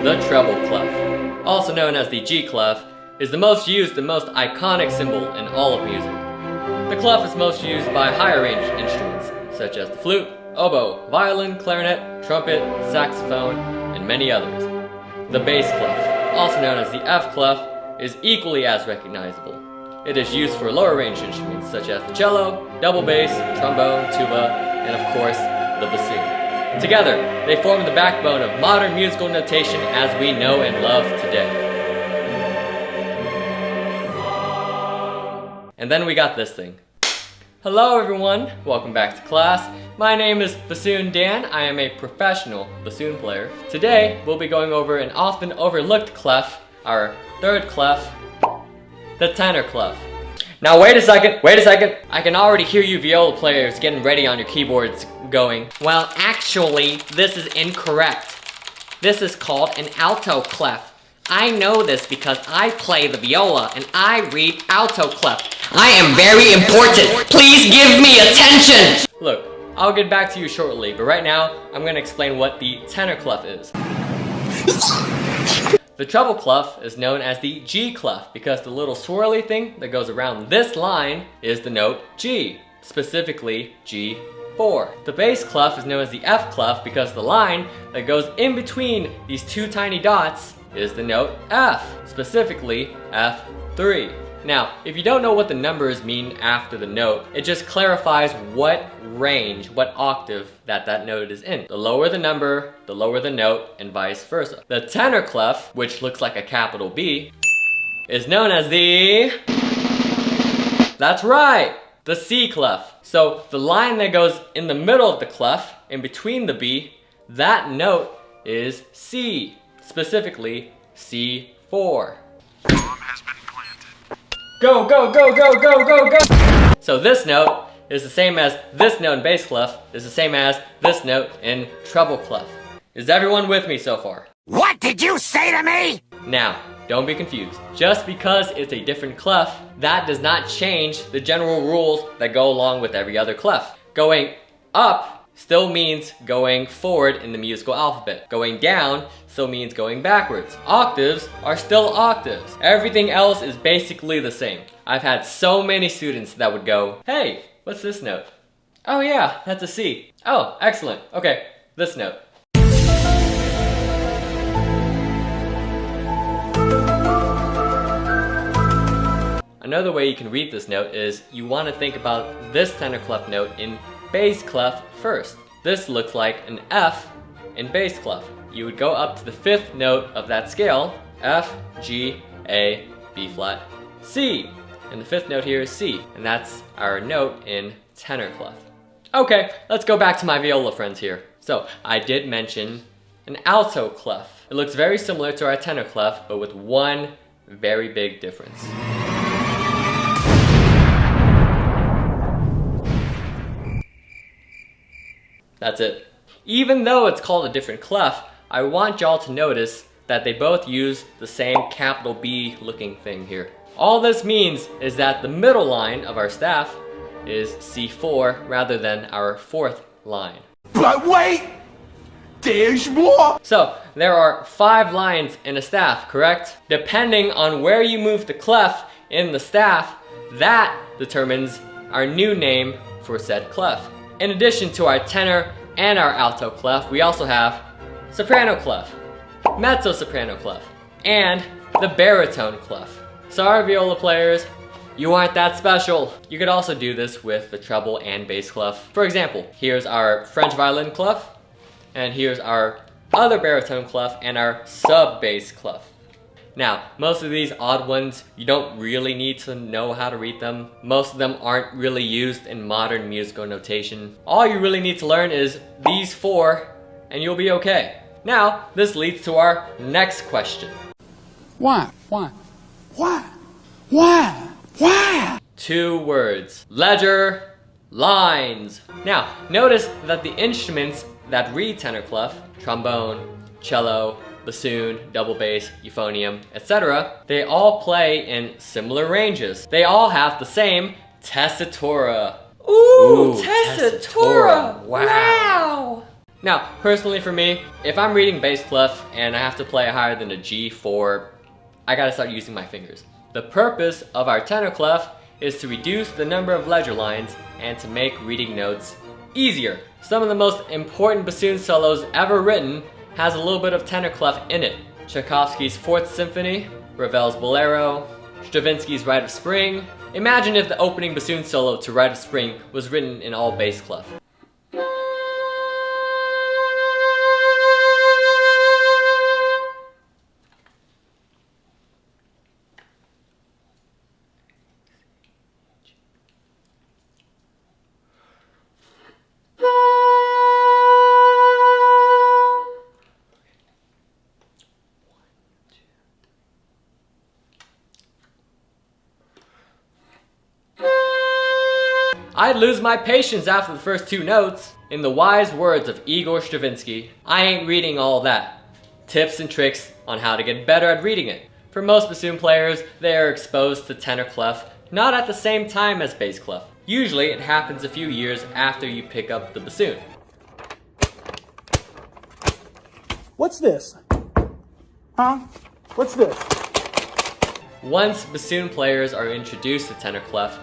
The treble clef, also known as the G clef, is the most used and most iconic symbol in all of music. The clef is most used by higher range instruments, such as the flute, oboe, violin, clarinet, trumpet, saxophone, and many others. The bass clef, also known as the F clef, is equally as recognizable. It is used for lower range instruments such as the cello, double bass, trombone, tuba, and of course, the bassoon. Together, they form the backbone of modern musical notation as we know and love today. And then we got this thing. Hello everyone, welcome back to class. My name is Bassoon Dan. I am a professional bassoon player. Today, we'll be going over an often overlooked clef, our third clef, the tenor clef. Now wait a second. I can already hear you viola players getting ready on your keyboards going, well actually, this is incorrect. This is called an alto clef. I know this because I play the viola and I read alto clef. I am very important. Please give me attention. Look, I'll get back to you shortly, but right now, I'm gonna explain what the tenor clef is. The treble clef is known as the G clef because the little swirly thing that goes around this line is the note G, specifically G4. The bass clef is known as the F clef because the line that goes in between these two tiny dots is the note F, specifically F3. Now, if you don't know what the numbers mean after the note, it just clarifies what range, what octave that note is in. The lower the number, the lower the note, and vice versa. The tenor clef, which looks like a capital B, is known as the... That's right! The C clef. So the line that goes in the middle of the clef, in between the B, that note is C, specifically C4. Go, go, go, go, go, go, go! So this note is the same as this note in bass clef, is the same as this note in treble clef. Is everyone with me so far? What did you say to me? Now, don't be confused. Just because it's a different clef, that does not change the general rules that go along with every other clef. Going up still means going forward in the musical alphabet. Going down still means going backwards. Octaves are still octaves. Everything else is basically the same. I've had so many students that would go, hey, what's this note? Oh yeah, that's a C. Oh, excellent. Okay, this note. Another way you can read this note is you want to think about this tenor clef note in bass clef first. This looks like an F in bass clef. You would go up to the fifth note of that scale, F, G, A, B flat, C. And the fifth note here is C, and that's our note in tenor clef. Okay, let's go back to my viola friends here. So, I did mention an alto clef. It looks very similar to our tenor clef, but with one very big difference. That's it. Even though it's called a different clef, I want y'all to notice that they both use the same capital B looking thing here. All this means is that the middle line of our staff is C4 rather than our fourth line. But wait! There's more! So, there are 5 lines in a staff, correct? Depending on where you move the clef in the staff, that determines our new name for said clef. In addition to our tenor and our alto clef, we also have soprano clef, mezzo-soprano clef, and the baritone clef. Sorry viola players, you aren't that special. You could also do this with the treble and bass clef. For example, here's our French violin clef, and here's our other baritone clef and our sub-bass clef. Now, most of these odd ones, you don't really need to know how to read them. Most of them aren't really used in modern musical notation. All you really need to learn is these 4, and you'll be okay. Now, this leads to our next question. Why? 2 words. Ledger lines. Now, notice that the instruments that read tenor clef, trombone, cello, bassoon, double bass, euphonium, etc., they all play in similar ranges. They all have the same tessitura. Ooh, tessitura! Wow! Now, personally for me, if I'm reading bass clef and I have to play higher than a G4, I gotta start using my fingers. The purpose of our tenor clef is to reduce the number of ledger lines and to make reading notes easier. Some of the most important bassoon solos ever written has a little bit of tenor clef in it. Tchaikovsky's Fourth Symphony, Ravel's Bolero, Stravinsky's Rite of Spring. Imagine if the opening bassoon solo to Rite of Spring was written in all bass clef. I'd lose my patience after the first two notes. In the wise words of Igor Stravinsky, I ain't reading all that. Tips and tricks on how to get better at reading it. For most bassoon players, they are exposed to tenor clef not at the same time as bass clef. Usually it happens a few years after you pick up the bassoon. What's this? Huh? What's this? Once bassoon players are introduced to tenor clef,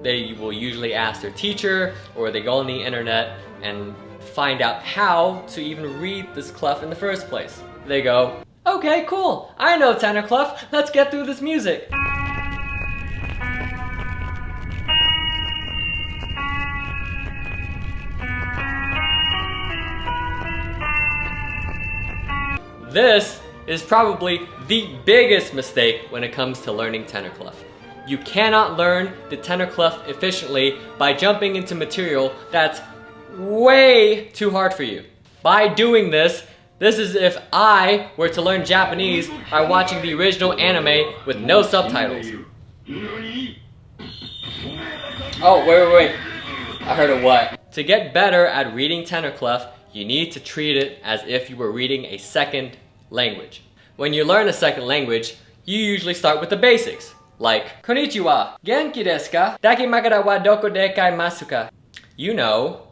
they will usually ask their teacher, or they go on the internet and find out how to even read this clef in the first place. They go, okay, cool, I know tenor clef, let's get through this music. This is probably the biggest mistake when it comes to learning tenor clef. You cannot learn the tenor clef efficiently by jumping into material that's way too hard for you. By doing this, this is if I were to learn Japanese by watching the original anime with no subtitles. Oh, wait. I heard a what? To get better at reading tenor clef, you need to treat it as if you were reading a second language. When you learn a second language, you usually start with the basics. Like, konnichiwa, genki desu ka? Dakimakura wa doko de kaimasu ka? You know,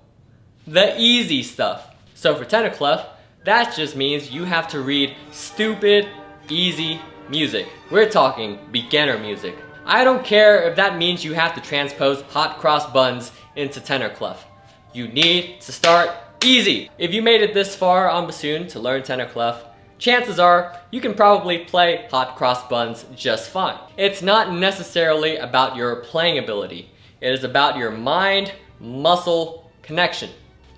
the easy stuff. So for tenor clef, that just means you have to read stupid, easy music. We're talking beginner music. I don't care if that means you have to transpose hot cross buns into tenor clef. You need to start easy. If you made it this far on bassoon to learn tenor clef, chances are you can probably play hot cross buns just fine. It's not necessarily about your playing ability. It is about your mind-muscle connection.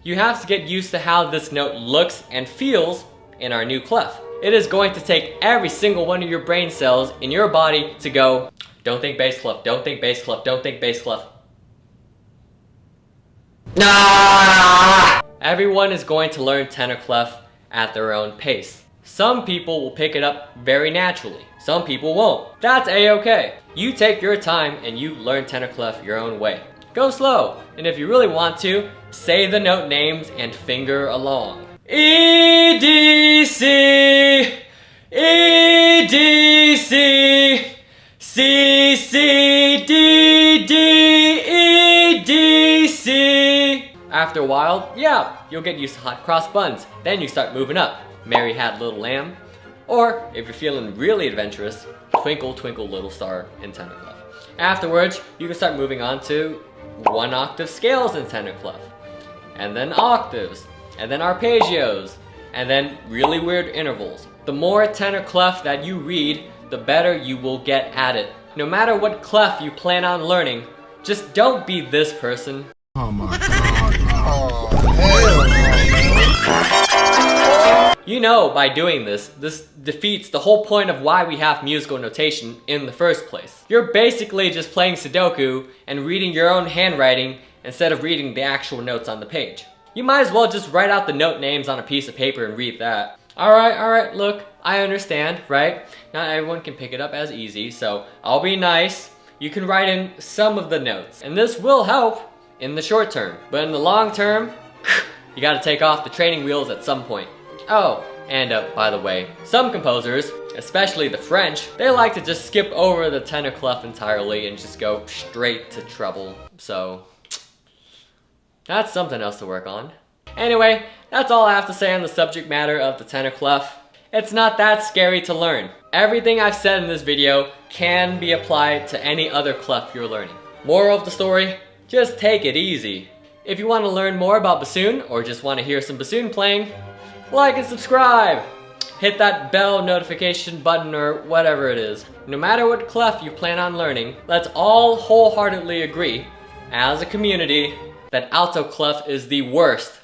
You have to get used to how this note looks and feels in our new clef. It is going to take every single one of your brain cells in your body to go, don't think bass clef, don't think bass clef, don't think bass clef. Nah! Everyone is going to learn tenor clef at their own pace. Some people will pick it up very naturally. Some people won't. That's a-okay. You take your time and you learn tenor clef your own way. Go slow, and if you really want to, say the note names and finger along. E, D, C, E, D, C, C, C, D, D, E, D, C. After a while, yeah, you'll get used to hot cross buns. Then you start moving up. Mary Had Little Lamb, or if you're feeling really adventurous, Twinkle Twinkle Little Star in tenor clef. Afterwards, you can start moving on to 1-octave scales in tenor clef, and then octaves, and then arpeggios, and then really weird intervals. The more tenor clef that you read, the better you will get at it. No matter what clef you plan on learning, just don't be this person. Oh my god. You know, by doing this defeats the whole point of why we have musical notation in the first place. You're basically just playing Sudoku and reading your own handwriting instead of reading the actual notes on the page. You might as well just write out the note names on a piece of paper and read that. Alright, look, I understand, right? Not everyone can pick it up as easy, so I'll be nice. You can write in some of the notes, and this will help in the short term. But in the long term, you gotta take off the training wheels at some point. Oh, and by the way, some composers, especially the French, they like to just skip over the tenor clef entirely and just go straight to treble. So, that's something else to work on. Anyway, that's all I have to say on the subject matter of the tenor clef. It's not that scary to learn. Everything I've said in this video can be applied to any other clef you're learning. Moral of the story, just take it easy. If you want to learn more about bassoon or just want to hear some bassoon playing, like and subscribe. Hit that bell notification button or whatever it is. No matter what clef you plan on learning, let's all wholeheartedly agree, as a community, that alto clef is the worst